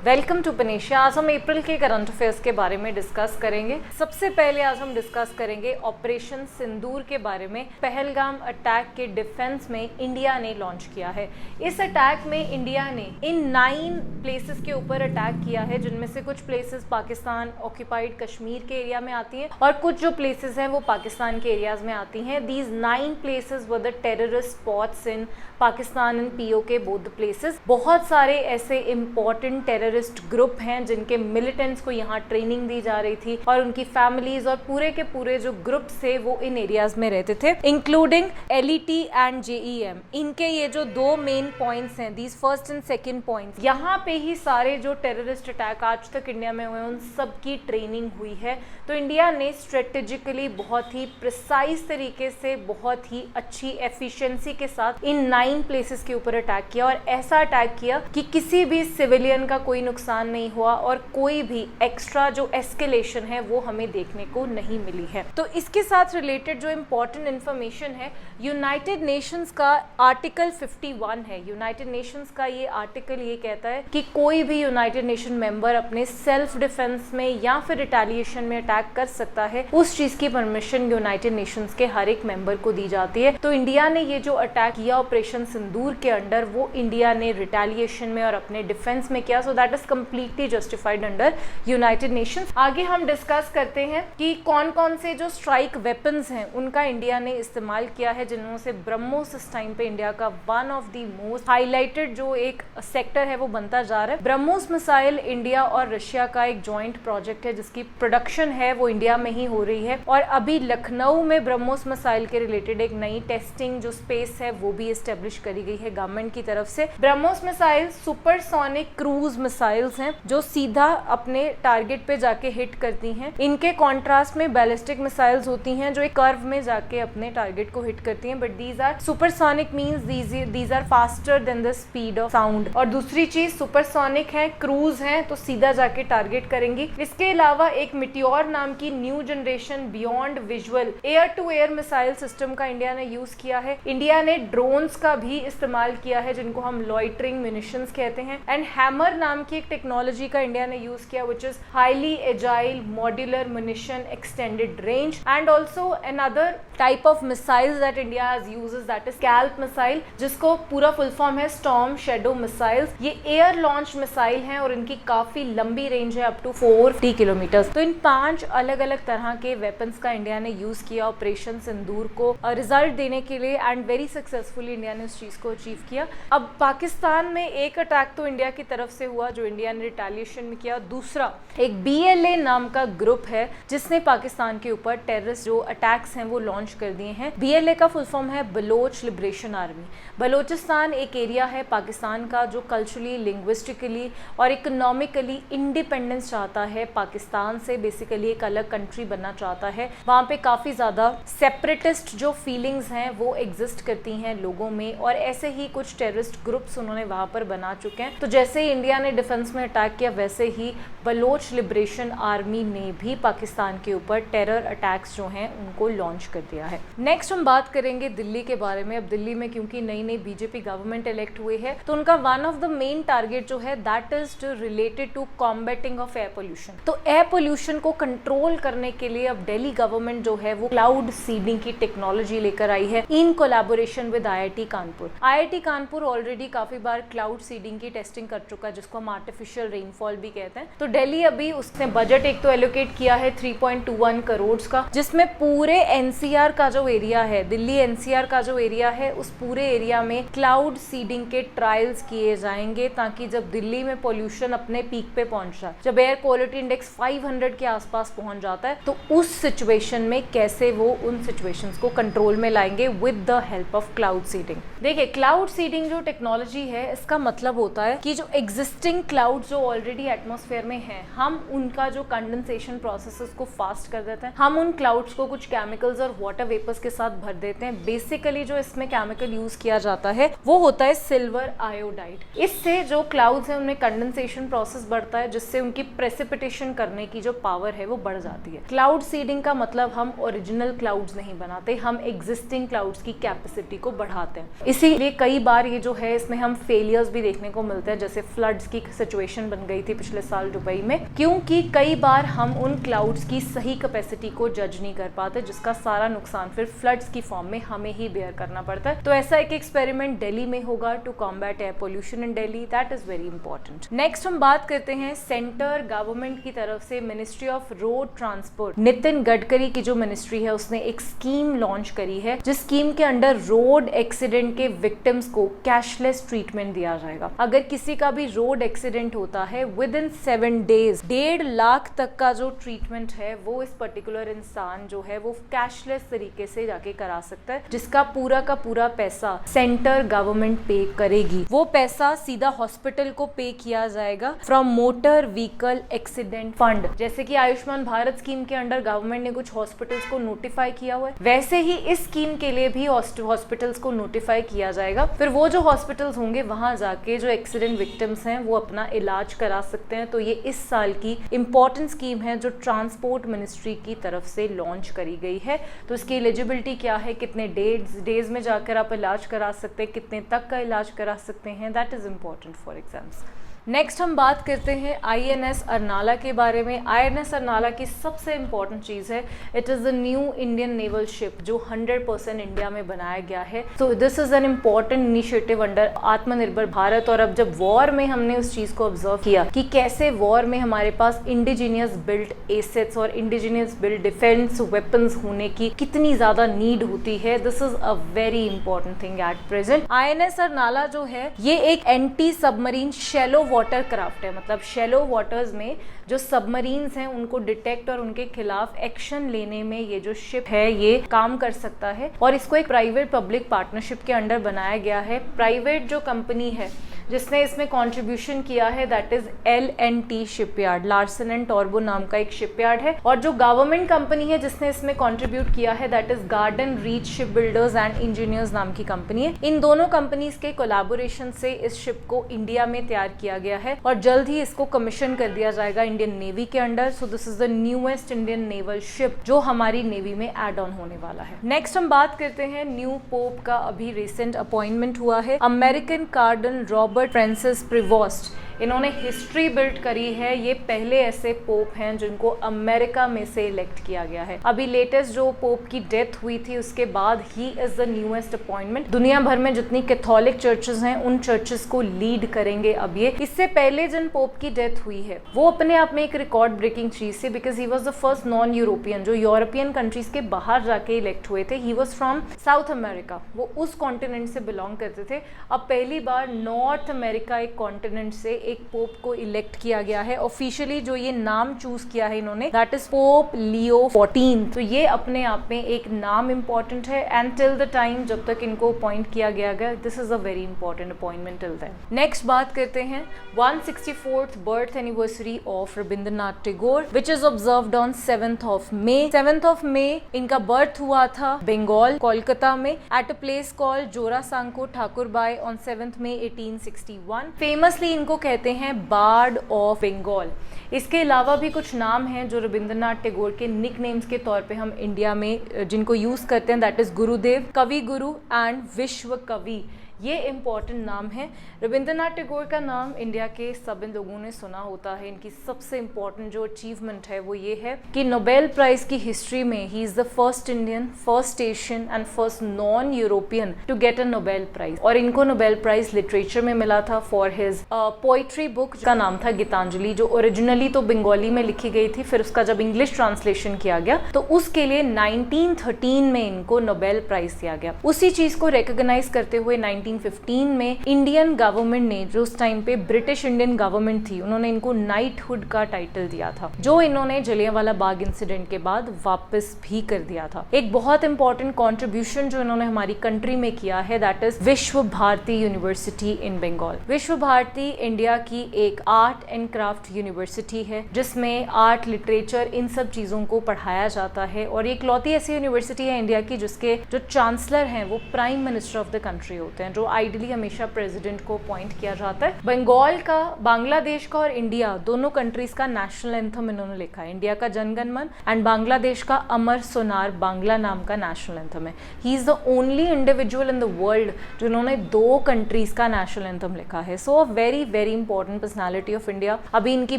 Welcome to panacea. आज हम अप्रैल के करंट अफेयर्स के बारे में डिस्कस करेंगे। सबसे पहले आज हम डिस्कस करेंगे ऑपरेशन सिंदूर के बारे में। पहलगाम अटैक के डिफेंस में इंडिया ने लॉन्च किया है। इस अटैक में इंडिया ने इन 9 प्लेसेस के ऊपर अटैक किया है, जिनमें से कुछ प्लेसेस पाकिस्तान ऑक्यूपाइड कश्मीर के एरिया में आती हैं और कुछ जो प्लेसेस हैं वो पाकिस्तान के एरियाज में आती हैं। These 9 places were the terrorist spots in Pakistan and PoK both the places. बहुत सारे ऐसे इंपॉर्टेंट टेररिस्ट ग्रुप हैं जिनके मिलिटेंट्स को यहाँ ट्रेनिंग दी जा रही थी और उनकी फैमिलीज और पूरे के पूरे जो ग्रुप थे वो इन एरियाज में रहते थे, इंक्लूडिंग एलईटी एंड जेईएम। इनके ये जो 2 मेन पॉइंट्स हैं, these first and second points, यहाँ पे ही सारे जो टेररिस्ट अटैक आज तक इंडिया में हुए उन सब की ट्रेनिंग हुई है। तो इंडिया ने स्ट्रेटेजिकली बहुत ही प्रिसाइज तरीके से, बहुत ही अच्छी एफिशिएंसी के साथ इन 9 प्लेसेस के ऊपर अटैक किया और ऐसा अटैक किया कि किसी भी सिविलियन का कोई नुकसान नहीं हुआ और कोई भी एक्स्ट्रा जो एस्केलेशन है वो हमें देखने को नहीं मिली है। तो इसके साथ रिलेटेड जो इम्पोर्टेंट इंफॉर्मेशन है, यूनाइटेड नेशंस का आर्टिकल 51 है। यूनाइटेड नेशंस का ये आर्टिकल ये कहता है कि कोई भी यूनाइटेड नेशन मेंबर अपने सेल्फ डिफेंस में या फिर रिटेलिएशन में अटैक कर सकता है। उस चीज की परमिशन यूनाइटेड नेशंस के हर एक मेंबर को दी जाती है। तो इंडिया ने ये जो अटैक किया ऑपरेशन सिंदूर के अंडर, वो इंडिया ने रिटेलिएशन में और अपने डिफेंस में किया। सो that is completely justified under United Nations. आगे हम डिस्कस करते हैं कि कौन कौन से जो स्ट्राइक वेपन्स हैं उनका इंडिया ने इस्तेमाल किया है, जिनमें से ब्रह्मोस इस टाइम पे इंडिया का one of the most highlighted जो एक सेक्टर है वो बनता जा रहा है। ब्रह्मोस मिसाइल इंडिया और रशिया का एक जॉइंट प्रोजेक्ट है जिसकी प्रोडक्शन है वो इंडिया में ही हो रही है और अभी लखनऊ में ब्रह्मोस मिसाइल के रिलेटेड एक नई टेस्टिंग जो स्पेस है वो भी एस्टेब्लिश करी गई है गवर्नमेंट की तरफ से। BrahMos missile supersonic cruise missiles हैं जो सीधा अपने टारगेट पे जाके हिट करती हैं। इनके कॉन्ट्रास्ट में बैलिस्टिक मिसाइल्स होती हैं जो एक कर्व में जाके अपने टारगेट को हिट करती हैं, but these are supersonic means these are faster than the speed of sound. और दूसरी चीज सुपरसोनिक है, क्रूज है तो सीधा जाके टारगेट करेंगी। इसके अलावा एक मिटियोर नाम की new generation beyond visual air to air missile system का इंडिया ने यूज किया है। इंडिया ने ड्रोन्स का भी इस्तेमाल किया है जिनको हम लॉइटरिंग म्यूनिशंस कहते हैं। एंड हैमर नाम की एक टेक्नोलॉजी का इंडिया ने यूज किया which is highly agile modular munition extended range. And also another type of missiles that India has uses that is scalp missile, जिसको पूरा फुल फॉर्म है स्टॉर्म शैडो मिसाइल्स। ये एयर लॉन्च मिसाइल हैं और इनकी काफी लंबी रेंज है अप टू 450 किलोमीटर। तो इन 5 अलग अलग तरह के वेपन्स का इंडिया ने यूज किया ऑपरेशन सिंदूर को रिजल्ट देने के लिए एंड वेरी सक्सेसफुली इंडिया ने उस चीज को अचीव किया। अब पाकिस्तान में एक अटैक तो इंडिया की तरफ से हुआ जो इंडिया ने रिटेलिएशन में किया। दूसरा एक BLA नाम का ग्रुप है जिसने पाकिस्तान के ऊपर टेररिस्ट जो अटैक्स हैं वो लॉन्च कर दिए हैं। BLA का फुल फॉर्म है बलोच लिबरेशन आर्मी। बलोचिस्तान एक एरिया है पाकिस्तान का जो कल्चरली, लिंग्विस्टिकली और इकोनॉमिकली इंडिपेंडेंस चाहता है पाकिस्तान से, बेसिकली एक अलग कंट्री बनना चाहता है। वहाँ पे काफी ज्यादा सेपरेटिस्ट जो फीलिंग्स हैं वो एग्जिस्ट करती हैं लोगों में और ऐसे ही कुछ टेररिस्ट ग्रुप्स उन्होंने वहां पर बना चुके हैं। तो जैसे ही इंडिया ने डिफेंस में अटैक किया वैसे ही बलोच लिबरेशन आर्मी ने भी पाकिस्तान के ऊपर टेरर अटैक्स जो हैं उनको लॉन्च कर दिया है। नेक्स्ट हम बात करेंगे दिल्ली के बारे में। अब दिल्ली में क्योंकि नई नई बीजेपी गवर्नमेंट इलेक्ट हुई है तो उनका one of the main target जो है that is related to combating of air pollution. तो एयर पोल्यूशन को कंट्रोल करने के लिए अब दिल्ली गवर्नमेंट जो है वो क्लाउड सीडिंग की टेक्नोलॉजी लेकर आई है in collaboration with IIT Kanpur. IIT Kanpur already काफी बार क्लाउड सीडिंग की टेस्टिंग कर चुका है जिसको हम आर्टिफिशियल रेनफॉल भी कहते हैं। तो दिल्ली अभी उसने बजट एक तो एलोकेट किया है 3.21 करोड़ का, जिसमें पूरे NCR का जो एरिया है, दिल्ली NCR का जो एरिया है उस पूरे एरिया में क्लाउड सीडिंग के ट्रायल्स किए जाएंगे ताकि जब दिल्ली में पोल्यूशन अपने पीक पे पहुंच जाए, जब एयर क्वालिटी इंडेक्स 500 के आसपास पहुंच जाता है तो उस सिचुएशन में कैसे वो उन सिचुएशंस को कंट्रोल में लाएंगे with the help of cloud seeding. देखिए क्लाउड सीडिंग जो टेक्नोलॉजी है इसका मतलब होता है कि जो एग्जिस्टिंग क्लाउड जो ऑलरेडी एटमॉस्फेयर में है हम उनका जो कंडेंसेशन प्रोसेस को फास्ट कर देते हैं। हम उन क्लाउड्स को कुछ केमिकल्स और वाटर वेपर्स के साथ भर देते हैं। बेसिकली जो इसमें केमिकल यूज किया जाता है वो होता है सिल्वर आयोडाइड। इससे जो क्लाउड्स है उनमें कंडेंसेशन प्रोसेस बढ़ता है जिससे उनकी प्रेसिपिटेशन करने की जो पावर है वो बढ़ जाती है। क्लाउड सीडिंग का मतलब हम ओरिजिनल क्लाउड्स नहीं बनाते, हम एग्जिस्टिंग क्लाउड्स की कैपेसिटी को बढ़ाते हैं। इसीलिए कई बार ये जो है इसमें हम फेलियर्स भी देखने को मिलते हैं, जैसे फ्लड्स की सिचुएशन बन गई थी पिछले साल दुबई में, क्योंकि कई बार हम उन क्लाउड्स की सही कैपेसिटी को जज नहीं कर पाते, जिसका सारा नुकसान फिर फ्लड्स की फॉर्म में हमें ही बेयर करना पड़ता है। तो ऐसा एक एक्सपेरिमेंट दिल्ली में होगा to combat air pollution in Delhi, that is very important. Next हम बात करते हैं सेंटर गवर्नमेंट की तरफ से ministry of road transport, Nitin Gadkari की जो मिनिस्ट्री है उसने एक स्कीम लॉन्च करी है, जिस स्कीम के अंडर रोड एक्सीडेंट के विक्टिम्स को कैशलेस ट्रीटमेंट दिया जाएगा। अगर किसी का भी रोड एक्सीडेंट होता है विद इन 7 डेज 1.5 लाख तक का जो ट्रीटमेंट है वो इस पर्टिकुलर इंसान जो है वो कैशलेस तरीके से जाके करा सकता है, जिसका पूरा का पूरा पैसा सेंटर गवर्नमेंट पे करेगी। वो पैसा सीधा हॉस्पिटल को पे किया जाएगा from motor vehicle accident fund. जैसे कि आयुष्मान भारत स्कीम के अंडर गवर्नमेंट ने कुछ हॉस्पिटल्स को नोटिफाई किया हुआ है, वैसे ही इस स्कीम के लिए भी हॉस्पिटल्स को नोटिफाई किया जाएगा। फिर वो जो हॉस्पिटल्स होंगे वहां जाके जो एक्सीडेंट विक्टिम्स हैं वो अपना इलाज करा सकते हैं। तो ये इस साल की इंपॉर्टेंट स्कीम है जो ट्रांसपोर्ट मिनिस्ट्री की तरफ से लॉन्च करी गई है। तो इसकी एलिजिबिलिटी क्या है, कितने डेज में जाकर आप इलाज करा सकते हैं, कितने तक का इलाज करा सकते हैं, that is important for exams. Next हम बात करते हैं INS अरनाला के बारे में। INS अरनाला की सबसे इंपॉर्टेंट चीज़ है, it is a new Indian naval ship जो 100% इंडिया में बनाया गया है। तो this is an important initiative under आत्मनिर्भर भारत। और अब जब वॉर में हमने उस चीज़ को ऑब्जर्व किया कि कैसे वॉर में हमारे पास इंडिजीनियस बिल्ड एसेट्स और इंडिजीनियस बिल्ड डिफेंस वेपन्स होने की कितनी ज़्यादा नीड होती है, this is a very important thing at present. INS Arnala जो है ये एक anti submarine shallow water craft है, मतलब शैलो वाटर्स में जो सबमरीन्स हैं उनको डिटेक्ट और उनके खिलाफ एक्शन लेने में ये जो शिप है ये काम कर सकता है। और इसको एक प्राइवेट पब्लिक पार्टनरशिप के अंडर बनाया गया है। प्राइवेट जो कंपनी है जिसने इसमें कंट्रीब्यूशन किया है that is L&T shipyard, Larsen and turbo नाम का एक शिपयार्ड है। और जो गवर्नमेंट कंपनी है जिसने इसमें कंट्रीब्यूट किया है that is garden reach ship builders and engineers नाम की कंपनी है। इन दोनों कंपनीज के कोलैबोरेशन से इस शिप को इंडिया में तैयार किया गया है और जल्द ही इसको कमीशन कर दिया जाएगा इंडियन नेवी के under. So this is the newest Indian naval ship जो हमारी नेवी में एड ऑन होने वाला है। नेक्स्ट हम बात करते हैं न्यू पोप का। अभी रिसेंट अपॉइंटमेंट हुआ है अमेरिकन कार्डिनल रॉबर्ट फ्रांसिस प्रिवोस्ट। इन्होंने हिस्ट्री बिल्ड करी है, ये पहले ऐसे पोप हैं जिनको अमेरिका में से इलेक्ट किया गया है। अभी लेटेस्ट जो पोप की डेथ हुई थी उसके बाद ही इज द न्यूएस्ट अपॉइंटमेंट। दुनिया भर में जितनी कैथोलिक चर्चेस हैं उन चर्चेस को लीड करेंगे अब ये। इससे पहले जिन पोप की डेथ हुई है वो अपने आप में एक रिकॉर्ड ब्रेकिंग चीज थी, because he was the first non European जो यूरोपियन कंट्रीज के बाहर जाके इलेक्ट हुए थे। He was from south America, वो उस कॉन्टिनेंट से बिलोंग करते थे। अब पहली बार नॉर्थ अमेरिका एक कॉन्टिनेंट से एक पोप को इलेक्ट किया गया है। ऑफिशियली जो ये नाम चूज किया है इन्होंने दैट इज पोप लियो 14। तो ये अपने आप में एक नाम इंपॉर्टेंट है एंड टिल द टाइम जब तक इनको अपॉइंट किया गया this is a very important appointment till then. Next बात करते हैं 164th birth anniversary of Rabindranath Tagore which is observed on 7th of May। 7th of May इनका बर्थ हुआ था बंगाल कोलकाता में at a place called Jorasanko Thakurbari on 7th May 1861। Famously इनको कहते हैं बार्ड ऑफ बंगाल। इसके अलावा भी कुछ नाम हैं जो रविंद्रनाथ टैगोर के निक नेम्स के तौर पे हम इंडिया में जिनको यूज करते हैं दैट इज गुरुदेव, कवि गुरु एंड विश्व कवि। ये इम्पॉर्टेंट नाम है। रविंद्रनाथ टैगोर का नाम इंडिया के सभी लोगों ने सुना होता है। इनकी सबसे इम्पॉर्टेंट जो अचीवमेंट है वो ये है कि नोबेल प्राइज की हिस्ट्री में he is the first Indian, first Asian and first non European to get a Nobel prize. और इनको नोबेल प्राइज लिटरेचर में मिला था फॉर हिज पोइट्री बुक का नाम था गीतांजलि, जो ओरिजिनली तो बंगाली में लिखी गई थी, फिर उसका जब इंग्लिश ट्रांसलेशन किया गया तो उसके लिए 1913 में इनको नोबेल प्राइज दिया गया। उसी चीज को रिकॉग्नाइज करते हुए 1915 में इंडियन गवर्नमेंट ने, जो उस टाइम पे ब्रिटिश इंडियन गवर्नमेंट थी, उन्होंने इनको नाइटहुड का टाइटल दिया था, जो इन्होंने जलियांवाला बाग इंसिडेंट के बाद वापस भी कर दिया था। एक बहुत इंपॉर्टेंट कंट्रीब्यूशन जो इन्होंने हमारी कंट्री में किया है दैट इज विश्व भारती यूनिवर्सिटी इन बंगाल। विश्व भारती इंडिया की एक आर्ट एंड क्राफ्ट यूनिवर्सिटी है जिसमें आर्ट, लिटरेचर, इन सब चीजों को पढ़ाया जाता है। और ये इकलौती ऐसी यूनिवर्सिटी है इंडिया की जिसके जो चांसलर हैं वो prime minister of the country होते हैं, जो आइडियली हमेशा प्रेसिडेंट को अपॉइंट किया जाता है। बंगाल का, बांग्लादेश का और इंडिया दोनों कंट्रीज का नेशनल एंथम इन्होंने लिखा है। इंडिया का जनगण मन एंड बांग्लादेश का अमर सोनार बांग्ला नाम का नेशनल एंथम है। He is the only individual in the world जिन्होंने 2 कंट्रीज का नेशनल एंथम लिखा है। So a very very important personality of India. अभी इनकी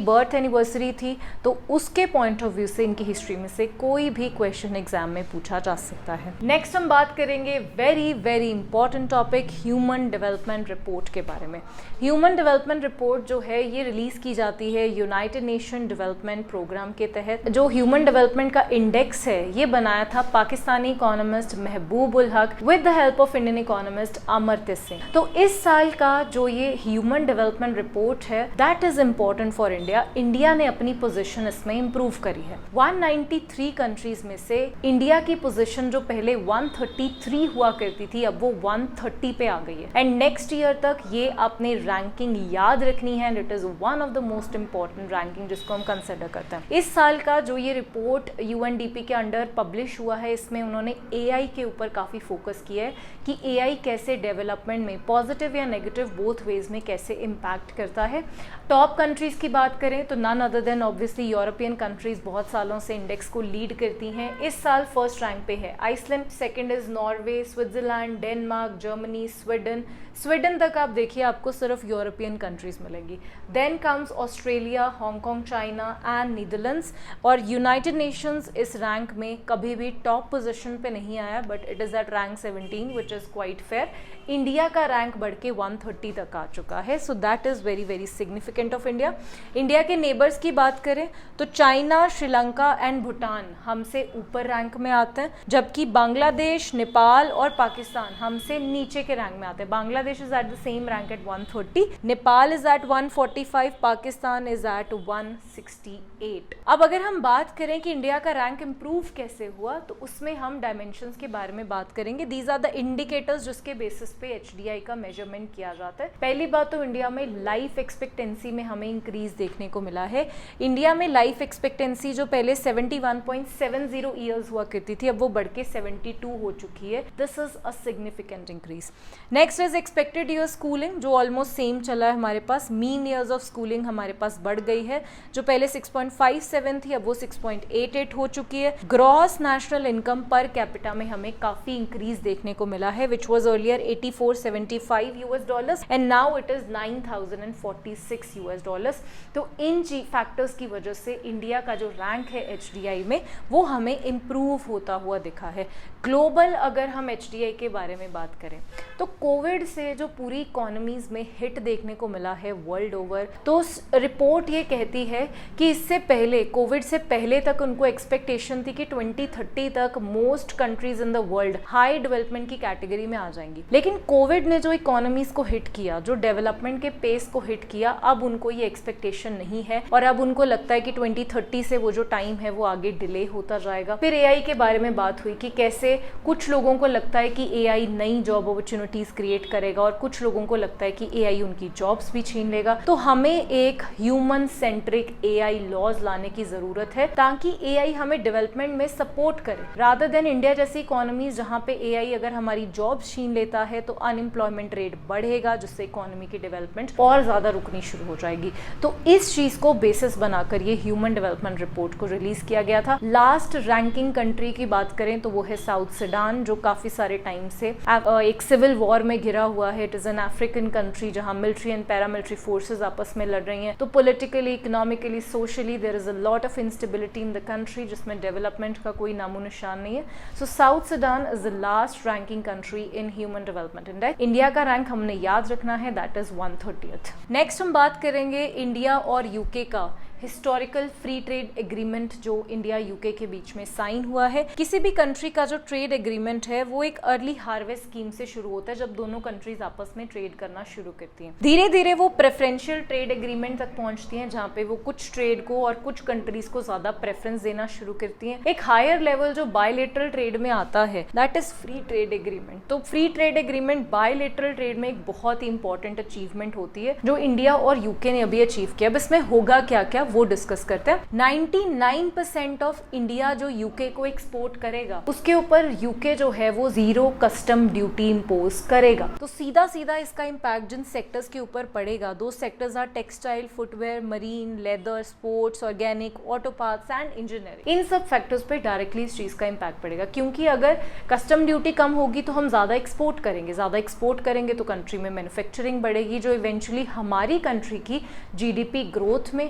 बर्थ एनिवर्सरी थी, तो उसके पॉइंट ऑफ व्यू से इनकी हिस्ट्री में से कोई भी क्वेश्चन एग्जाम में पूछा जा सकता है। नेक्स्ट हम बात करेंगे very very important topic human development report के बारे में। ह्यूमन डेवलपमेंट रिपोर्ट जो है ये रिलीज की जाती है यूनाइटेड नेशन डेवलपमेंट प्रोग्राम के तहत। जो ह्यूमन डेवलपमेंट का इंडेक्स है ये बनाया था Pakistani economist Mehboob ul Haq with the help of Indian economist Amartya Singh. तो इस साल का जो ये ह्यूमन डेवलपमेंट रिपोर्ट है that is important for India. India ने अपनी पोजीशन इसमें इंप्रूव करी है। 193 कंट्रीज में से इंडिया की पोजीशन जो पहले 133 हुआ करती थी अब वो 130 पे आ गई है। एंड नेक्स्ट ईयर तक ये अपने रैंकिंग याद रखनी है and it is one of the most important ranking जिसको हम कंसिडर करते हैं। इस साल का जो ये रिपोर्ट यूएनडीपी के अंडर पब्लिश हुआ है इसमें उन्होंने एआई के ऊपर काफी फोकस किया है कि एआई कैसे डेवलपमेंट में पॉजिटिव या नेगेटिव बोथ वेज में कैसे इम्पैक्ट करता है। टॉप कंट्रीज की बात करें तो none other than obviously European countries बहुत सालों से इंडेक्स को लीड करती हैं। इस साल फर्स्ट रैंक पे है Iceland, second is Norway, Switzerland, Denmark, Germany, Sweden तक आप देखिए आपको सिर्फ यूरोपियन कंट्रीज मिलेंगी। Then comes Australia, Hong Kong, China and Netherlands. और यूनाइटेड नेशंस इस रैंक में कभी भी टॉप पोजीशन पे नहीं आया but it is at rank 17 which is quite fair. India का रैंक बढ़ के 130 तक आ चुका है। So that is very very significant of India. India के नेबर्स की बात करें तो चाइना, श्रीलंका एंड भूटान हमसे ऊपर रैंक में आते हैं, जबकि बांग्लादेश, नेपाल और पाकिस्तान हमसे नीचे के रैंक में आते हैं। Bangladesh is at the same rank at 130, Nepal is at 145, Pakistan is at 168। अब अगर हम बात करें कि इंडिया का रैंक इंप्रूव कैसे हुआ तो उसमें हम डायमेंशंस के बारे में बात करेंगे। दीज आर द इंडिकेटर्स जिसके बेसिस पे एचडीआई का मेजरमेंट किया जाता है। पहली बात तो इंडिया में लाइफ एक्सपेक्टेंसी में हमें इंक्रीज देखने को मिला है। इंडिया में लाइफ एक्सपेक्टेंसी जो पहले 71.70 ईयर्स हुआ करती थी अब वो बढ़ के 72 हो चुकी है। This is a significant increase. Next is expected year schooling जो ऑलमोस्ट सेम चला है हमारे पास। मीन ईयर्स ऑफ स्कूलिंग हमारे पास बढ़ गई है, जो पहले 6.57 थी अब वो 6.88 हो चुकी है। Gross national income per capita में हमें काफी इंक्रीज देखने को मिला है which was earlier $8475 and now it is $9046। तो इन फैक्टर्स की वजह से इंडिया का जो रैंक है एचडीआई में वो हमें इम्प्रूव होता हुआ दिखा है। ग्लोबल अगर हम एचडीआई के बारे में बात करें तो कोविड से जो पूरी इकोनॉमीज में हिट देखने को मिला है वर्ल्ड ओवर, तो रिपोर्ट ये कहती है कि इससे पहले, कोविड से पहले तक उनको एक्सपेक्टेशन थी कि 2030 तक most countries in the world high development की कैटेगरी में आ जाएंगी। लेकिन कोविड ने जो इकोनॉमीज को हिट किया, जो डेवलपमेंट के पेस को हिट किया, अब उनको ये एक्सपेक्टेशन नहीं है और अब उनको लगता है कि 2030 से वो जो टाइम है वो आगे डिले होता जाएगा। फिर एआई के बारे में बात हुई कि कैसे कुछ लोगों को लगता है कि एआई नई जॉब अपॉर्चुनिटीज क्रिएट करेगा और कुछ लोगों को लगता है कि एआई उनकी जॉब्स भी छीन लेगा। तो हमें एक ह्यूमन सेंट्रिक एआई लॉज लाने की जरूरत है ताकि एआई हमें डेवलपमेंट में सपोर्ट करे, रादर देन इंडिया जैसी इकोनॉमीज जहां पे एआई अगर हमारी जॉब छीन लेता है तो अनएम्प्लॉयमेंट रेट बढ़ेगा जिससे इकोनॉमी की डेवलपमेंट और ज्यादा रुकनी शुरू हो जाएगी। तो इस चीज को बेसिस बनाकर ये ह्यूमन डेवलपमेंट रिपोर्ट को रिलीज किया गया था। लास्ट रैंकिंग कंट्री की बात करें तो वो है साउथ सुडान, जो काफी सारे टाइम से एक सिविल वॉर में घिरा हुआ है। It is an African country जहां मिलिट्री एंड पैरामिलिट्री फोर्सेस आपस में लड़ रही हैं। तो politically, economically, socially there is a lot of instability in the country जिसमें डेवलपमेंट का कोई नामो निशान नहीं है। So South Sudan is the last ranking country in human development index. India का रैंक हमने याद रखना है, दैट इज 130th। नेक्स्ट हम बात करेंगे इंडिया और यूके का हिस्टोरिकल फ्री ट्रेड एग्रीमेंट जो इंडिया यूके के बीच में साइन हुआ है। किसी भी कंट्री का जो ट्रेड एग्रीमेंट है वो एक अर्ली हार्वेस्ट स्कीम से शुरू होता है जब दोनों कंट्रीज आपस में ट्रेड करना शुरू करती हैं। धीरे धीरे वो प्रेफरेंशियल ट्रेड एग्रीमेंट तक पहुंचती हैं जहां पे वो कुछ ट्रेड को और कुछ कंट्रीज को ज्यादा प्रेफरेंस देना शुरू करती हैं। एक हायर लेवल जो बायलेटरल ट्रेड में आता है that is free trade agreement. तो free trade agreement bilateral trade में एक बहुत ही इंपॉर्टेंट अचीवमेंट होती है जो इंडिया और यूके ने अभी अचीव किया। अब इसमें होगा क्या क्या वो डिस्कस करते हैं। 99% ऑफ इंडिया जो यूके को एक्सपोर्ट करेगा उसके ऊपर यूके जो है वो 0 कस्टम ड्यूटी इम्पोज करेगा। तो सीधा सीधा इसका इम्पैक्ट जिन सेक्टर्स के ऊपर पड़ेगा, दो sectors are textile, footwear, marine, leather, sports, organic, auto parts and engineering. इन सब फैक्टर्स पे डायरेक्टली इस चीज का इम्पैक्ट पड़ेगा, क्योंकि अगर कस्टम ड्यूटी कम होगी तो हम ज्यादा एक्सपोर्ट करेंगे, ज्यादा एक्सपोर्ट करेंगे तो कंट्री में मैन्युफैक्चरिंग बढ़ेगी, जो इवेंचुअली हमारी कंट्री की जीडीपी ग्रोथ में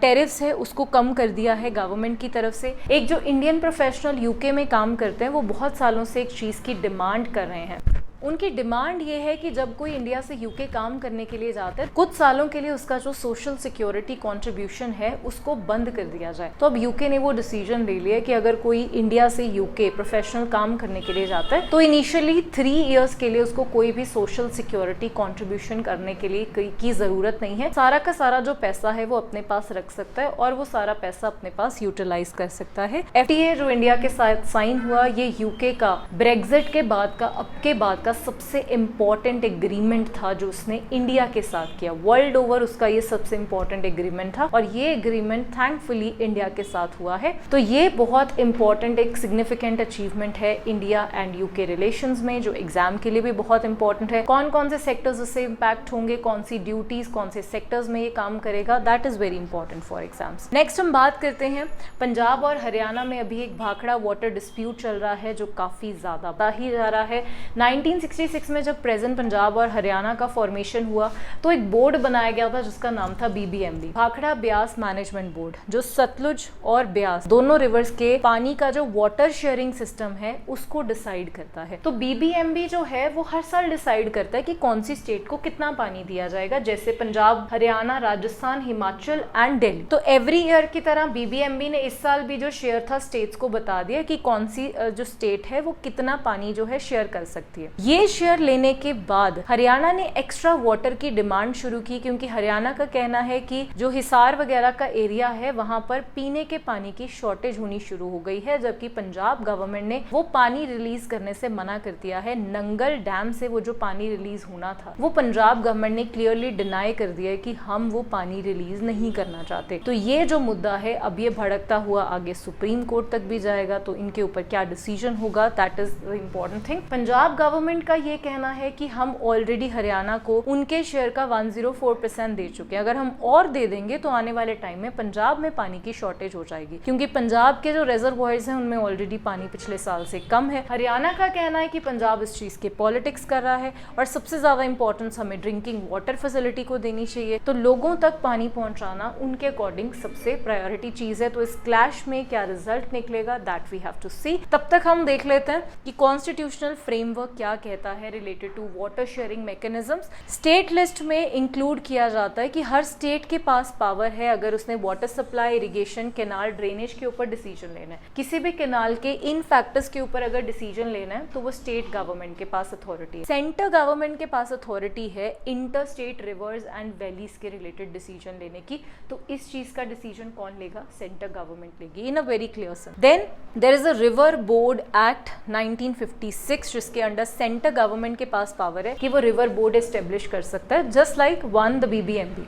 टैरिफ्स है उसको कम कर दिया है गवर्नमेंट की तरफ से। एक जो इंडियन प्रोफेशनल यूके में काम करते हैं वो बहुत सालों से एक चीज की डिमांड कर रहे हैं। उनकी डिमांड ये है कि जब कोई इंडिया से यूके काम करने के लिए जाता है कुछ सालों के लिए उसका जो सोशल सिक्योरिटी कंट्रीब्यूशन है उसको बंद कर दिया जाए। तो अब यूके ने वो डिसीजन ले लिया कि अगर कोई इंडिया से यूके प्रोफेशनल काम करने के लिए जाता है तो इनिशियली 3 इयर्स के लिए उसको कोई भी सोशल सिक्योरिटी कंट्रीब्यूशन करने के लिए की जरूरत नहीं है। सारा का सारा जो पैसा है वो अपने पास रख सकता है और वो सारा पैसा अपने पास यूटिलाइज कर सकता है। FTA जो इंडिया के साथ साइन हुआ, ये यूके का ब्रेग्जिट के बाद का अब के बाद सबसे इंपॉर्टेंट एग्रीमेंट था जो उसने इंडिया के साथ किया। वर्ल्ड ओवर उसका ये सबसे इंपॉर्टेंट एग्रीमेंट था और ये एग्रीमेंट थैंकफुली इंडिया के साथ हुआ है। तो ये बहुत इंपॉर्टेंट एक सिग्निफिकेंट अचीवमेंट है इंडिया एंड यूके रिलेशंस में, जो एग्जाम के लिए भी बहुत इंपॉर्टेंट है। कौन कौन से सेक्टर्स उससे इम्पैक्ट होंगे, कौन सी ड्यूटीज, कौन से सेक्टर्स में ये काम करेगा, that is very important for exams. Next हम बात करते हैं पंजाब और हरियाणा में अभी एक भाखड़ा वाटर डिस्प्यूट चल रहा है जो काफी ज्यादा बढ़ ही जा रहा है। 1966 में जब प्रेजेंट पंजाब और हरियाणा का फॉर्मेशन हुआ तो एक बोर्ड बनाया गया था जिसका नाम था BBMB, Bhakra Beas management board, जो सतलुज और ब्यास दोनों रिवर्स के पानी का जो वाटर शेयरिंग सिस्टम है उसको डिसाइड करता है। तो BBMB जो है वो हर साल डिसाइड करता है कि कौन सी स्टेट को कितना पानी दिया जाएगा, जैसे पंजाब, हरियाणा, राजस्थान, हिमाचल एंड दिल्ली। तो एवरी ईयर की तरह BBMB ने इस साल भी जो शेयर था स्टेट्स को बता दिया कि कौन सी जो स्टेट है वो कितना पानी जो है शेयर कर सकती है। ये शेयर लेने के बाद हरियाणा ने एक्स्ट्रा वाटर की डिमांड शुरू की, क्योंकि हरियाणा का कहना है कि जो हिसार वगैरह का एरिया है वहां पर पीने के पानी की शॉर्टेज होनी शुरू हो गई है, जबकि पंजाब गवर्नमेंट ने वो पानी रिलीज करने से मना कर दिया है। नंगल डैम से वो जो पानी रिलीज होना था वो पंजाब गवर्नमेंट ने क्लियरली डिनाई कर दिया है कि हम वो पानी रिलीज नहीं करना चाहते। तो ये जो मुद्दा है अब ये भड़कता हुआ आगे सुप्रीम कोर्ट तक भी जाएगा, तो इनके ऊपर क्या डिसीजन होगा, that is the important thing. Punjab government का ये कहना है कि हम ऑलरेडी हरियाणा को उनके शेयर का 104% दे चुके हैं, अगर हम और दे देंगे तो आने वाले टाइम में पंजाब में पानी की शॉर्टेज हो जाएगी, क्योंकि पंजाब के जो रिजर्वॉयर्स हैं उनमें ऑलरेडी पानी पिछले साल से कम है। हरियाणा का कहना है कि पंजाब इस चीज के पॉलिटिक्स कर रहा है और सबसे ज्यादा इंपॉर्टेंस हमें ड्रिंकिंग वाटर फैसिलिटी को देनी चाहिए, तो लोगों तक पानी पहुंचाना उनके अकॉर्डिंग सबसे प्रायोरिटी चीज है। तो इस क्लैश में क्या रिजल्ट निकलेगा, दैट वी हैव टू सी। तब तक हम देख लेते हैं कि कॉन्स्टिट्यूशनल फ्रेमवर्क क्या कहता है related to water sharing mechanisms. State list में इंक्लूड किया जाता है कि हर स्टेट के पास पावर है अगर उसने water supply, irrigation, canal, drainage के ऊपर डिसीजन लेना है, किसी भी कैनाल के इन फैक्टर्स के ऊपर अगर डिसीजन लेना है तो वो स्टेट गवर्नमेंट के पास अथॉरिटी है। सेंटर गवर्नमेंट के पास अथॉरिटी है inter state reverse and valleys के रिलेटेड डिसीजन लेने की, तो इस चीज का डिसीजन कौन लेगा, सेंटर गवर्नमेंट लेगी in a very clear sense. Then there is a river board act 1956 जिसके अंडर सेंटर गवर्नमेंट के पास पावर है कि वो रिवर बोर्ड एस्टेब्लिश कर सकता है, just like one the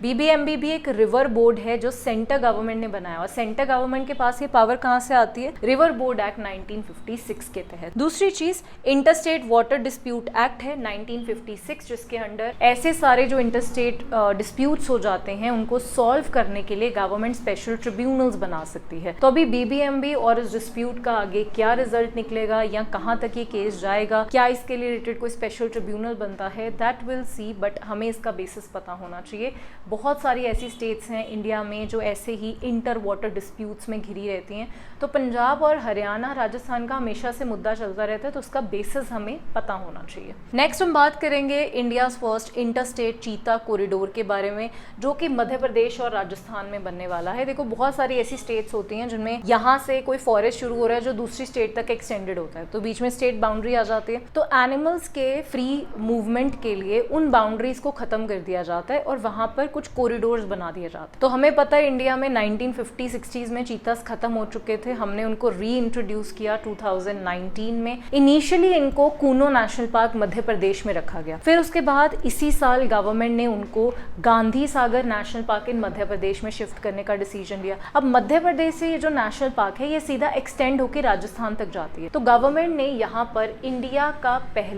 BBMB भी एक रिवर बोर्ड है जो सेंटर गवर्नमेंट ने बनाया, और सेंटर गवर्नमेंट के पास ये पावर कहां से आती है, रिवर बोर्ड एक्ट 1956 के तहत। दूसरी चीज इंटरस्टेट वाटर डिस्प्यूट एक्ट है 1956 जिसके अंडर ऐसे सारे जो इंटरस्टेट डिस्प्यूट्स हो जाते हैं उनको सॉल्व करने के लिए गवर्नमेंट स्पेशल ट्रिब्यूनल्स बना सकती है। तो अभी BBMB और इस डिस्प्यूट का आगे क्या रिजल्ट निकलेगा या कहां तक ये केस जाएगा, क्या इसके लिए रिलेटेड कोई स्पेशल ट्रिब्यूनल बनता है, दैट विल सी, बट हमें इसका बेसिस पता होना चाहिए। बहुत सारी ऐसी स्टेट्स हैं इंडिया में जो ऐसे ही इंटर वाटर डिस्प्यूट्स में घिरी रहती हैं, तो पंजाब और हरियाणा, राजस्थान का हमेशा से मुद्दा चलता रहता है, तो उसका बेसिस हमें पता होना चाहिए। नेक्स्ट हम बात करेंगे इंडियाज फर्स्ट इंटरस्टेट चीता कॉरिडोर के बारे में, जो कि मध्य प्रदेश और राजस्थान में बनने वाला है। देखो बहुत सारी ऐसी स्टेट्स होती हैं जिनमें यहाँ से कोई फॉरेस्ट शुरू हो रहा है जो दूसरी स्टेट तक एक्सटेंडेड होता है, तो बीच में स्टेट बाउंड्री आ जाती है, तो एनिमल एनिमल्स के फ्री मूवमेंट के लिए उन बाउंड्रीज को खत्म कर दिया जाता है और वहां पर कुछ कॉरिडोर्स बना दिए जाते हैं। तो हमें पता है इंडिया में 1950-60s में चीतास खत्म हो चुके थे, हमने उनको री इंट्रोड्यूस किया 2019 में। इनिशियली इनको कूनो नेशनल पार्क मध्य प्रदेश में रखा गया, फिर उसके बाद इसी साल गवर्नमेंट ने उनको गांधी सागर नेशनल पार्क इन मध्य प्रदेश में शिफ्ट करने का डिसीजन लिया। अब मध्य प्रदेश से ये जो नेशनल पार्क है ये सीधा एक्सटेंड होकर राजस्थान तक जाती है। तो गवर्नमेंट ने यहाँ पर इंडिया का पहला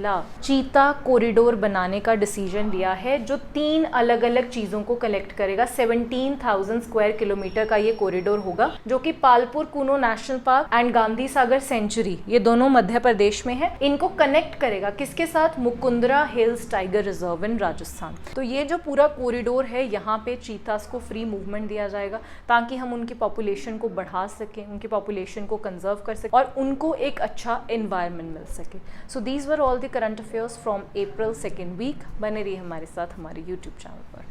चीता कॉरिडोर बनाने का डिसीजन लिया है, जो 3 अलग अलग चीजों को कलेक्ट करेगा। 17,000 स्क्वायर किलोमीटर का ये कॉरिडोर होगा, जो कि Palpur Kuno national park and Gandhi Sagar sanctuary, ये दोनों मध्य प्रदेश में है, इनको कनेक्ट करेगा किसके साथ? Mukundra hills tiger reserve in Rajasthan. तो ये जो पूरा कॉरिडोर है, यहाँ पे चीतास को फ्री मूवमेंट दिया जाएगा ताकि हम उनकी पॉपुलेशन को बढ़ा सकें, उनकी पॉपुलेशन को कंजर्व कर सकें और उनको एक अच्छा एनवायरनमेंट मिल सके। So these were all the current affairs from April 2nd week. बने रहिए हमारे साथ हमारे यूट्यूब चैनल पर।